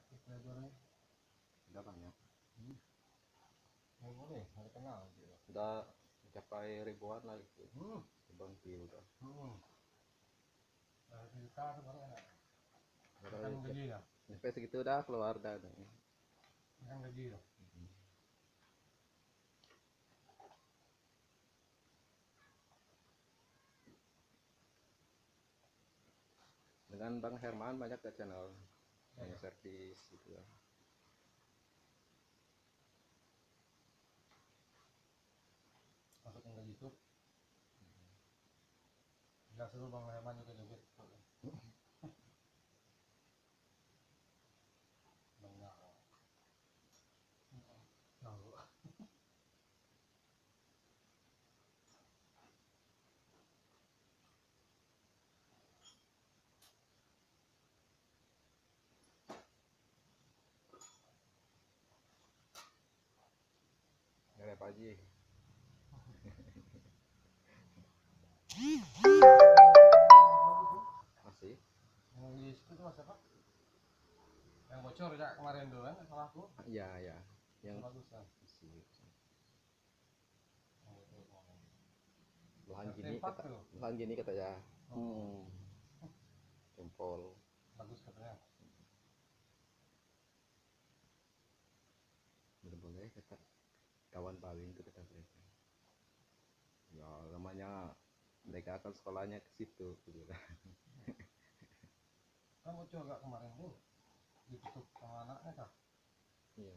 subscribernya Udah banyak. nggak boleh nggak kenal gitu. Udah mencapai ribuan lah gitu. Ribuan view udah. Kita sebenarnya Baru kan gaji ya, sampai segitu udah keluar dah. kan gaji ya. Dengan Bang Herman banyak ke channel yang servis gitu ya. Masukin ke YouTube. Nggak seru Bang Herman juga joget. Banyak. Dari Pak Haji. Masih. Yang di situ tuh mas apa? Yang bocor ya kemarin dulu kan salah aku. Iya ya. Yang bagus kan. Belahan gini katanya. Jempol. Bagus katanya. Boleh kata kawan paling itu kata mereka. Ya namanya mereka akan sekolahnya ke situ gitu. Kan bocor gak kemarin tuh ditutup sama anaknya kah? Iya.